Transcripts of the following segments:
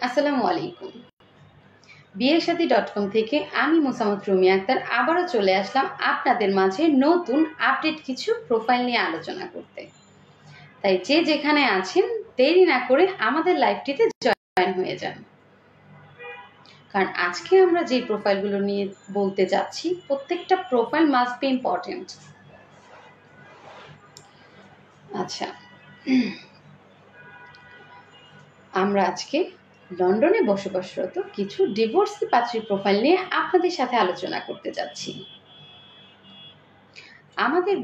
আসসালামু আলাইকুম। বিয়েসাথী.com থেকে আমি মোসাম্মদ রুমি আক্তার আবারও চলে আসলাম আপনাদের মাঝে নতুন আপডেট কিছু প্রোফাইল নিয়ে আলোচনা করতে। তাই যে যেখানে আছেন দেরি না করে আমাদের লাইভটিতে জয়েন হয়ে যান, কারণ আজকে আমরা যে প্রোফাইলগুলো নিয়ে বলতে যাচ্ছি প্রত্যেকটা প্রোফাইল মাস্ট বি ইম্পর্টেন্ট। আচ্ছা, আমরা আজকে লন্ডনে বসবাসরত কিছু ডিভোর্সি পাত্রীর প্রোফাইল নিয়ে আপনাদের সাথে আলোচনা করতে যাচ্ছি। আমাদের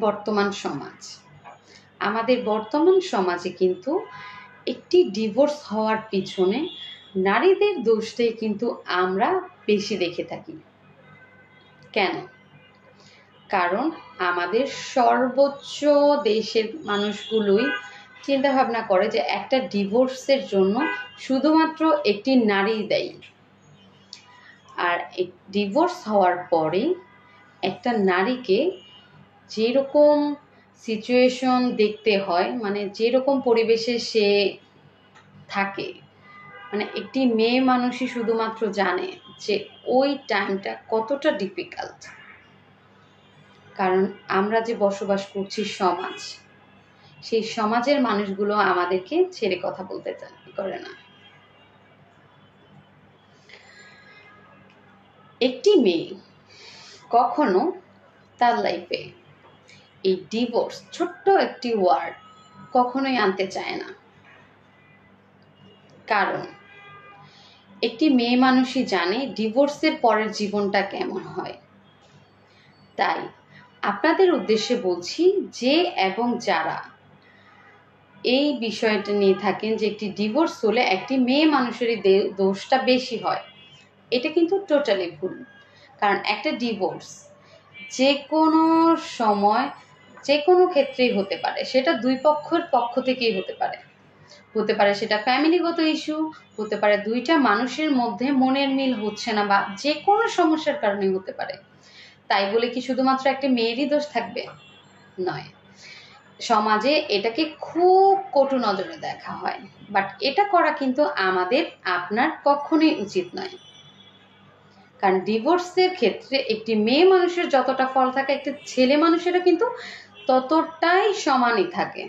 বর্তমান সমাজে কিন্তু একটি ডিভোর্স হওয়ার পিছনে নারীদের দোষটাই কিন্তু আমরা বেশি দেখে থাকি। কেন? কারণ আমাদের সর্বোচ্চ দেশের মানুষগুলোই চিন্তা ভাবনা করে যে একটা ডিভোর্সের জন্য শুধুমাত্র একটি নারী দায়ী। আর ডিভোর্স হওয়ার পরে একটা নারীকে যেরকম সিচুয়েশন দেখতে হয়, মানে যেরকম পরিবেশে সে থাকে, মানে একটি মেয়ে মানুষই শুধুমাত্র জানে যে ওই টাইমটা কতটা ডিফিকাল্ট। কারণ আমরা যে বসবাস করছি সমাজ, সেই সমাজের মানুষগুলো আমাদেরকে ছেড়ে কথা বলতে করে না। একটি মেয়ে কখনো তার লাইফে এই ডিভোর্স ছোট্ট একটি ওয়ার্ড কখনোই আনতে চায় না। কারণ একটি মেয়ে মানুষই জানে ডিভোর্সের পরের জীবনটা কেমন হয়। তাই আপনাদের উদ্দেশ্যে বলছি, যে এবং যারা এই বিষয়টা নিয়ে থাকেন যে একটি ডিভোর্স হলে একটি মেয়ে মানুষেরই দোষটা বেশি হয়, এটা কিন্তু টোটালি ভুল। কারণ একটা ডিভোর্স যে কোনো সময় যে কোনো ক্ষেত্রেই হতে পারে, সেটা দুই পক্ষের পক্ষ থেকেই হতে পারে সেটা ফ্যামিলিগত ইস্যু হতে পারে, দুইটা মানুষের মধ্যে মনের মিল হচ্ছে না, বা যে কোনো সমস্যার কারণে হতে পারে। তাই বলে কি শুধুমাত্র একটা মেয়েরই দোষ থাকবে? নয়। সমাজে এটাকে খুব কটু নজরে দেখা হয়, বাট এটা করা কিন্তু আমাদের আপনার কখনোই উচিত নয়। কারণ ডিভোর্সের ক্ষেত্রে একটি মেয়ে মানুষের যতটা ফল থাকে, একটা ছেলে মানুষেরও কিন্তু ততটাই সমানই থাকে।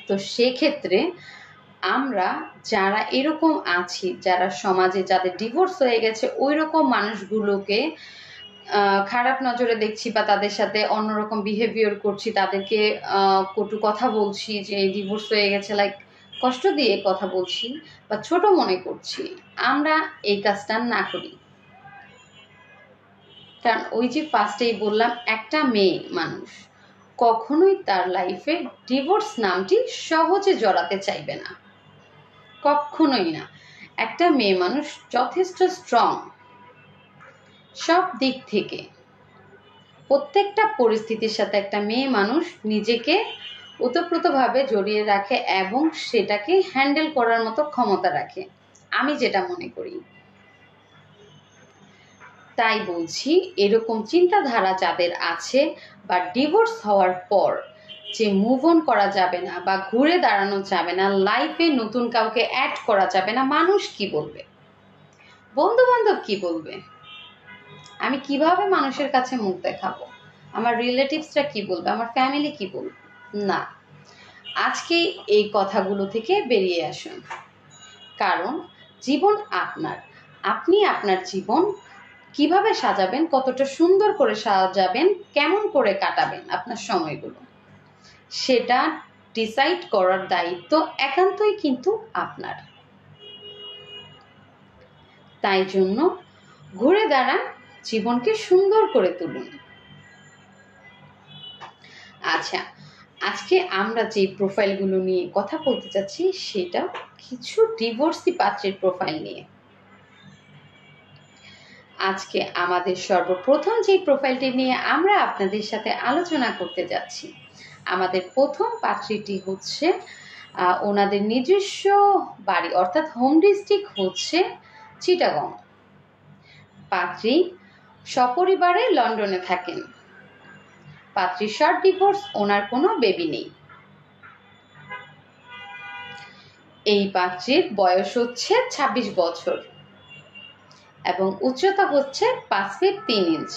তো সেক্ষেত্রে আমরা যারা এরকম আছি, যারা সমাজে যাদের ডিভোর্স হয়ে গেছে, ওই রকম মানুষগুলোকে খারাপ নজরে দেখছি, বা তাদের সাথে অন্যরকম বিহেভিয়ার করছি, তাদেরকে কটু কথা বলছি, যে ডিভোর্স হয়ে গেছে লাইক কষ্ট দিয়ে কথা বলছি বা ছোট মনে করছি, আমরা এই কাজটা না করি। কারণ ওই যে ফার্স্টেই বললাম, একটা মেয়ে মানুষ কখনোই তার লাইফে ডিভোর্স নামটি সহজে জড়াতে চাইবে না, কখনোই না। একটা মেয়ে মানুষ যথেষ্ট স্ট্রং, সব দিক থেকে প্রত্যেকটা পরিস্থিতির সাথে একটা মেয়ে মানুষ নিজেকে ওতপ্রোতভাবে জড়িয়ে রাখে এবং সেটাকে হ্যান্ডেল করার মতো ক্ষমতা রাখে, আমি যেটা মনে করি। তাই বলছি, এরকম চিন্তাধারা যাদের আছে, বা ডিভোর্স হওয়ার পর যে মুভ অন করা যাবে না বা ঘুরে দাঁড়ানো যাবে না, লাইফে নতুন কাউকে অ্যাড করা যাবে না, মানুষ কি বলবে, বন্ধু বান্ধব কি বলবে, আমি কিভাবে মানুষের কাছে মুখ দেখাবো, আমার রিলেটিভসরা কি বলবে, আমার ফ্যামিলি কি বলবে, না। আজকে এই কথাগুলো থেকে বেরিয়ে আসুন। কারণ জীবন আপনার, আপনি আপনার জীবন কিভাবে সাজাবেন, কতটা সুন্দর করে সাজাবেন, কেমন করে কাটাবেন আপনার সময়গুলো, সেটা ডিসাইড করার দায়িত্ব একান্তই কিন্তু আপনার। তাই জন্য ঘুরে দাঁড়ান, জীবনকে সুন্দর করে তুলুন। আচ্ছা, আজকে আমরা যে প্রোফাইলগুলো নিয়ে কথা বলতে চাচ্ছি, সেটা কিছু ডিভোর্সি পাত্রের প্রোফাইল নিয়ে। আজকে আমাদের সর্বপ্রথম যে প্রোফাইলটি নিয়ে আমরা আপনাদের সাথে আলোচনা করতে যাচ্ছি, আমাদের প্রথম পাত্রীটি হচ্ছে ওনাদের নিজস্ব বাড়ি অর্থাৎ হোম ডিস্ট্রিক্ট হচ্ছে চিটাগং। পাত্রী সপরিবারে লন্ডনে থাকেন। পাত্রীর শর্ট ডিভোর্স, ওনার কোনো বেবি নেই। এই পাত্রীর বয়স হচ্ছে 26 বছর এবং উচ্চতা হচ্ছে 5 ফিট 3 ইঞ্চ।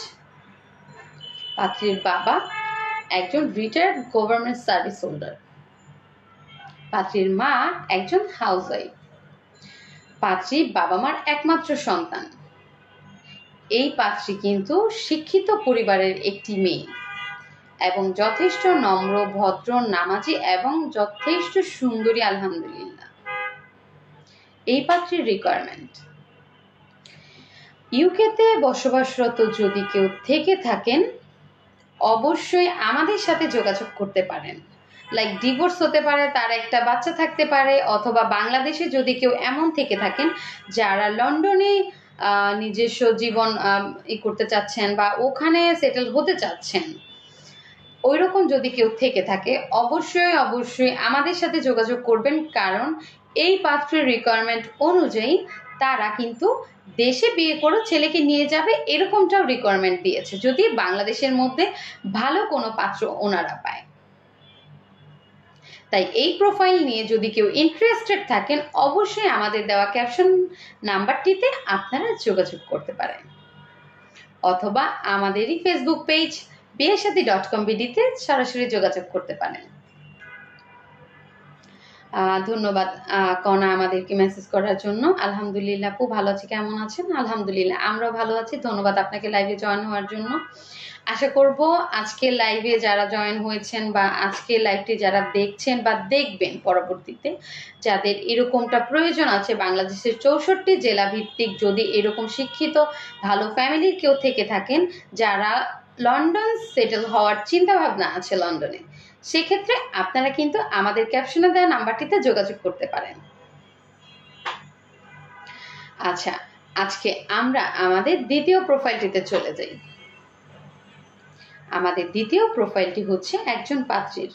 পাত্রীর বাবা একজন রিটায়ার্ড গভর্নমেন্ট সার্ভিস হোল্ডার। পাত্রীর মা একজন হাউসওয়াইফ। পাত্রী বাবা মার একমাত্র সন্তান। এই পাত্রী কিন্তু শিক্ষিত পরিবারের একটি মেয়ে এবং যথেষ্ট নম্র, ভদ্র, নামাজি এবং যথেষ্ট সুন্দরী আলহামদুলিল্লাহ। এই পাত্রীর রিকোয়ারমেন্ট: ইউকেতে বসবাসরত যদি কেউ থেকে থাকেন অবশ্যই আমাদের সাথে যোগাযোগ করতে পারেন। লাইক ডিভোর্স হতে পারে, তার একটা বাচ্চা থাকতে পারে, অথবা বাংলাদেশে যদি কেউ এমন থেকে থাকেন যারা লন্ডনে নিজস্ব জীবন করতে চাচ্ছেন বা ওখানে সেটেল হতে চাচ্ছেন, ওই রকম যদি কেউ থেকে থাকে অবশ্যই আমাদের সাথে যোগাযোগ করবেন, কারণ এই পাত্রের রিকোয়ারমেন্ট অনুযায়ী তারা কিন্তু দেশে বিয়ে করে ছেলেকে নিয়ে যাবে এরকমটাও রিকোয়ারমেন্ট দিয়েছে, যদি বাংলাদেশের মধ্যে ভালো কোনো পাত্র ওনারা পায়। তাই এই প্রোফাইল নিয়ে যদি কেউ ইন্টারেস্টেড থাকেন অবশ্যই আমাদের দেওয়া ক্যাপশন নাম্বারটিতে আপনারা যোগাযোগ করতে পারেন, অথবা আমাদেরই ফেসবুক পেজ biyeshaadi.com/BD-তে সরাসরি যোগাযোগ করতে পারেন। ধন্যবাদ কনা আমাদেরকে মেসেজ করার জন্য। আলহামদুলিল্লাহ, আপু ভালো আছি, কেমন আছেন? আলহামদুলিল্লাহ আমরাও ভালো আছি। ধন্যবাদ আপনাকে লাইভে জয়েন হওয়ার জন্য। আশা করব আজকে লাইভে যারা জয়েন হয়েছেন বা আজকে লাইভটি যারা দেখছেন বা দেখবেন পরবর্তীতে, যাদের এরকমটা প্রয়োজন আছে, বাংলাদেশের 64 জেলা ভিত্তিক যদি এরকম শিক্ষিত ভালো ফ্যামিলির কেউ থেকে থাকেন যারা লন্ডন সেটেল হওয়ার চিন্তা ভাবনা আছে লন্ডনে, সেক্ষেত্রে আপনারা কিন্তু আমাদের ক্যাপশনে দেওয়া নাম্বারটিতে যোগাযোগ করতে পারেন। আচ্ছা, আজকে আমরা আমাদের দ্বিতীয় প্রোফাইলটিতে চলে যাই। আমাদের দ্বিতীয় প্রোফাইলটি হচ্ছে একজন পাত্রীর।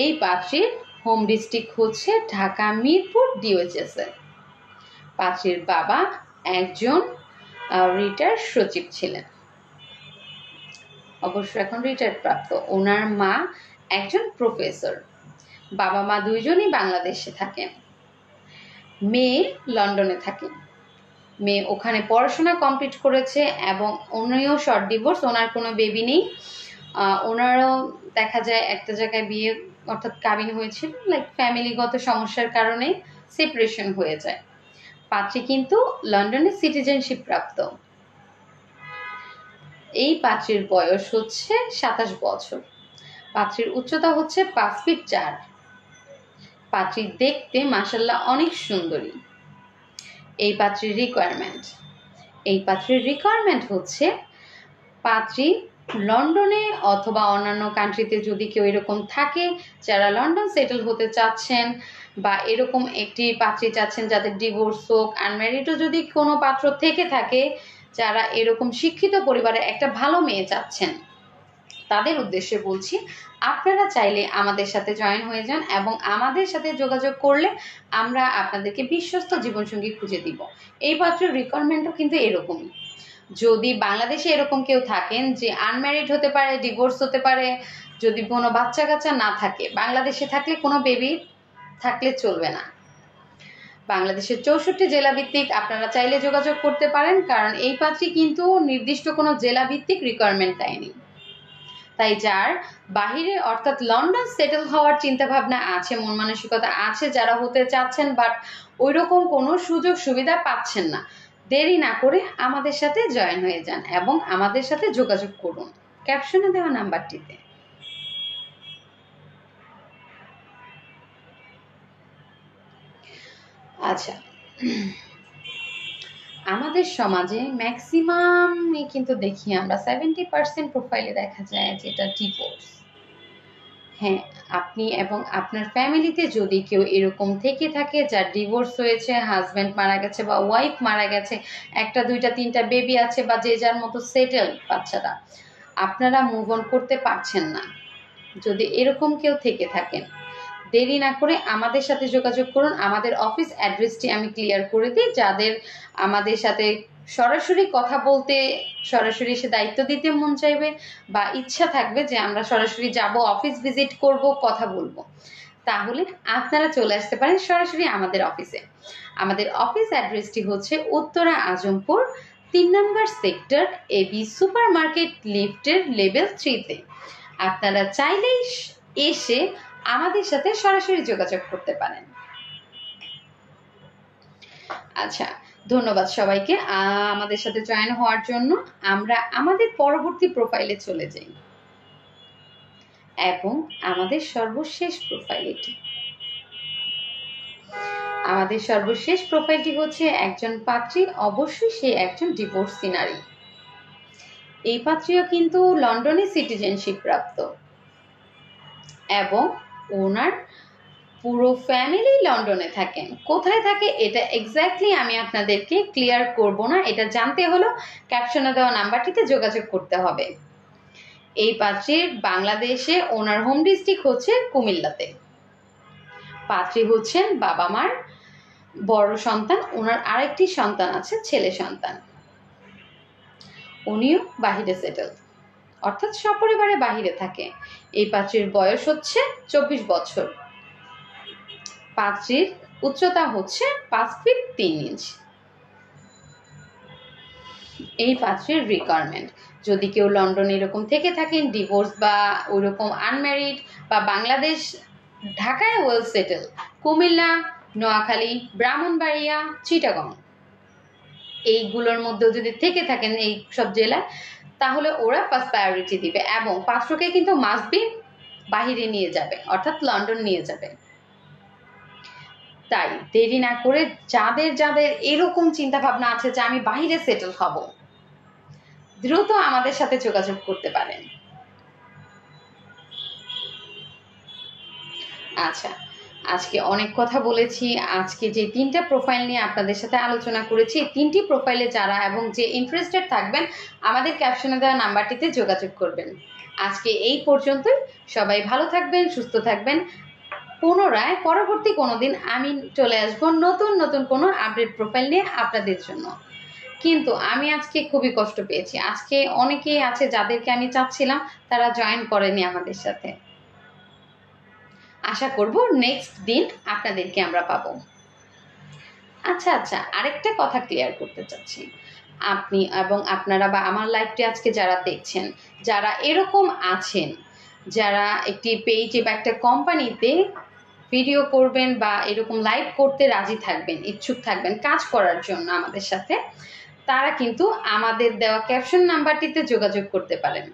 এই পাত্রীর হোম ডিস্ট্রিক্ট হচ্ছে ঢাকা মিরপুর DOHS এ। পাত্রীর বাবা একজন রিটায়ার্ড সচিব ছিলেন, অবশ্য এখন রিটায়ার্ড প্রাপ্ত। ওনার মা একজন প্রফেসর। বাবা মা দুইজনই বাংলাদেশে থাকেন। মেয়ে লন্ডনে থাকেন। মেয়ে ওখানে পড়াশোনা কমপ্লিট করেছে এবং উনিও শর্ট ডিভোর্স, ওনার কোনো বেবি নেই। ওনারও দেখা যায় একটা জায়গায় বিয়ে অর্থাৎ কাবিন হয়েছিল, লাইক ফ্যামিলিগত সমস্যার কারণে সেপারেশন হয়ে যায়। পাত্রী কিন্তু লন্ডনের সিটিজেনশিপ প্রাপ্ত। এই পাত্রীর বয়স হচ্ছে 27 বছর। পাত্রীর উচ্চতা হচ্ছে 5 ফিট 4। পাত্রী দেখতে মাশাআল্লাহ অনেক সুন্দরী। এই পাত্রীর রিকোয়ারমেন্ট হচ্ছে পাত্রী লন্ডনে অথবা অন্যান্য কান্ট্রিতে যদি কেউ এরকম থাকে যারা লন্ডন সেটেল হতে চাচ্ছেন বা এরকম একটি পাত্রী চাচ্ছেন যাদের ডিভোর্স হোক, আনম্যারিডও যদি কোনো পাত্র থেকে থাকে যারা এরকম শিক্ষিত পরিবারে একটা ভালো মেয়ে চাচ্ছেন, তাদের উদ্দেশ্যে বলছি আপনারা চাইলে আমাদের সাথে জয়েন হয়ে যান এবং আমাদের সাথে যোগাযোগ করলে আমরা আপনাদেরকে বিশ্বস্ত জীবনসঙ্গী খুঁজে দিব। এই পাত্রের রিকোয়ারমেন্টও কিন্তু এরকমই। যদি বাংলাদেশে এরকম কেউ থাকেন যে আনম্যারিড হতে পারে, ডিভোর্স হতে পারে, যদি কোনো বাচ্চা কাচ্চা না থাকে, বাংলাদেশে থাকলে কোনো বেবি থাকলে চলবে না। বাংলাদেশের 64 জেলা ভিত্তিক আপনারা চাইলে যোগাযোগ করতে পারেন, কারণ এই পাত্রী কিন্তু নির্দিষ্ট কোনো জেলা ভিত্তিক রিকোয়ারমেন্ট দেয়নি। তাই যার বাহিরে অর্থাৎ লন্ডন সেটেল হওয়ার চিন্তা ভাবনা আছে, মন মানসিকতা আছে, যারা হতে চাচ্ছেন বাট ওই রকম কোনো সুযোগ সুবিধা পাচ্ছেন না, দেরি না করে আমাদের সাথে জয়েন হয়ে যান এবং আমাদের সাথে যোগাযোগ করুন ক্যাপশনে দেওয়া নাম্বারটিতে। আচ্ছা, আমাদের সমাজে ম্যাক্সিমাম কিন্তু দেখি আমরা 70% প্রোফাইলে দেখা যায় যেটা ডিভোর্স। হ্যাঁ, আপনি এবং আপনার ফ্যামিলিতে যদি কেউ এরকম থেকে থাকে যার ডিভোর্স হয়েছে, হাজব্যান্ড মারা গেছে বা ওয়াইফ মারা গেছে, একটা দুইটা তিনটা বেবি আছে বা যে যার মতো সেটেল বাচ্চারা, আপনারা মুভ অন করতে পারছেন না, যদি এরকম কেউ থেকে থাকেন দেরি না করে আমাদের সাথে যোগাযোগ করুন। আমাদের অফিস অ্যাড্রেসটি আমি ক্লিয়ার করে দিই, যাদের আমাদের সাথে সরাসরি কথা বলতে, সরাসরি এসে দায়িত্ব দিতে মন চাইবে বা ইচ্ছা থাকবে যে আমরা সরাসরি যাব, অফিস ভিজিট করব, কথা বলবো, তাহলে আপনারা চলে আসতে পারেন সরাসরি আমাদের অফিসে। আমাদের অফিস অ্যাড্রেসটি হচ্ছে উত্তরা আজমপুর 3 নম্বর সেক্টর, এবি সুপার মার্কেট লিফটের লেভেল 3-তে। আপনারা চাইলেই এসে আমাদের সাথে সরাসরি যোগাযোগ করতে পারেন। আচ্ছা, ধন্যবাদ সবাইকে আমাদের সাথে জয়েন হওয়ার জন্য। আমরা আমাদের পরবর্তী প্রোফাইলে চলে যাই এবং আমাদের সর্বশেষ প্রোফাইল এটি। আমাদের সর্বশেষ প্রোফাইলটি হচ্ছে একজন পাত্রী, অবশ্যই সে একজন ডিভোর্সি নারী। এই পাত্রীও কিন্তু লন্ডনে সিটিজেনশিপ প্রাপ্ত এবং ওনার পুরো ফ্যামিলি লন্ডনে থাকেন। কোথায় থাকে এটা এক্স্যাক্টলি আমি আপনাদেরকে ক্লিয়ার করব না, এটা জানতে হলো ক্যাপশনে দেওয়া নাম্বারটিতে যোগাযোগ করতে হবে। এই পাত্রীর বাংলাদেশে ওনার হোম ডিস্ট্রিক্ট হচ্ছে কুমিল্লাতে। পাত্রী হচ্ছেন বাবা মার বড় সন্তান, ওনার আরেকটি সন্তান আছে, ছেলে সন্তান। উনিও বাহিরে সেটেল, অর্থাৎ সপরিবারে বাহিরে থাকে। এই পাত্রীর বয়স হচ্ছে 24 বছর। পাত্রীর উচ্চতা হচ্ছে 5 ফিট 3 ইঞ্চ। এই পাত্রীর রিকোয়ারমেন্ট, যদি কেউ লন্ডনে এরকম থেকে থাকেন, ডিভোর্স বা ওইরকম আনম্যারিড, বা বাংলাদেশ ঢাকায় ওয়েল সেটেল, কুমিল্লা, নোয়াখালী, ব্রাহ্মণবাড়িয়া, চিটাগং এইগুলোর মধ্যেও যদি থেকে থাকেন এই সব জেলায়, তাহলে ওরা ফার্স্ট প্রায়োরিটি দিবে এবং পাত্রকে কিন্তু মাস্ট বি বাহিরে নিয়ে যাবে, অর্থাৎ লন্ডন নিয়ে যাবে। তাই দেরি না করে যাদের যাদের এরকম চিন্তা ভাবনা আছে যে আমি বাহিরে সেটেল হব, দ্রুত আমাদের সাথে যোগাযোগ করতে পারেন। আচ্ছা, আজকে অনেক কথা বলেছি। আজকে যে 3টা প্রোফাইল নিয়ে আপনাদের সাথে আলোচনা করেছি, 3টি প্রোফাইলে যারা এবং যে ইন্টারেস্টেড থাকবেন আমাদের ক্যাপশনে দেওয়া নাম্বারটিতে যোগাযোগ করবেন। আজকে এই পর্যন্তই। সবাই ভালো থাকবেন, সুস্থ থাকবেন। পুনরায় পরবর্তী কোনো দিন আমি চলে আসবো নতুন নতুন কোনো আপডেট প্রোফাইল নিয়ে আপনাদের জন্য। কিন্তু আমি আজকে খুবই কষ্ট পেয়েছি। আজকে অনেকেই আছে যাদেরকে আমি চাচ্ছিলাম, তারা জয়েন করেনি আমাদের সাথে। আশা করব নেক্সট দিন আপনাদেরকে আমরা পাবো। আচ্ছা, আরেকটা কথা ক্লিয়ার করতে চাচ্ছি। আপনি এবং আপনারা বা আমার লাইভটি আজকে যারা দেখছেন, যারা এরকম আছেন, যারা একটি পেজে বা একটা কোম্পানিতে ভিডিও করবেন বা এরকম লাইভ করতে রাজি থাকবেন, ইচ্ছুক থাকবেন কাজ করার জন্য আমাদের সাথে, তারা কিন্তু আমাদের দেওয়া ক্যাপশন নাম্বারটিতে যোগাযোগ করতে পারেন।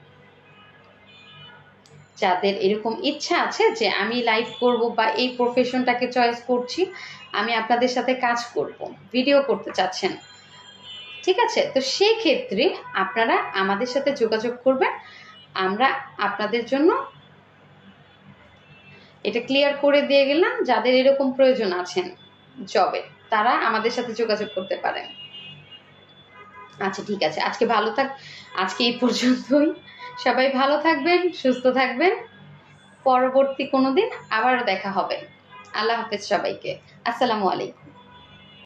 যাদের এরকম ইচ্ছা আছে যে আমি লাইভ করব বা এই প্রফেশনটাকে চয়েস করছি, আমি আপনাদের সাথে কাজ করব, ভিডিও করতে চাচ্ছেন, ঠিক আছে? তো সেই ক্ষেত্রে আপনারা আমাদের সাথে যোগাযোগ করবেন। আমরা আপনাদের জন্য এটা ক্লিয়ার করে দিয়ে গেলাম। যাদের এরকম প্রয়োজন আছেন জবে, তারা আমাদের সাথে যোগাযোগ করতে পারেন। আচ্ছা, ঠিক আছে, আজকে এই পর্যন্তই। সবাই ভালো থাকবেন, সুস্থ থাকবেন। পরবর্তী কোনো দিন আবারও দেখা হবে। আল্লাহ হাফেজ সবাইকে। আসসালামু আলাইকুম।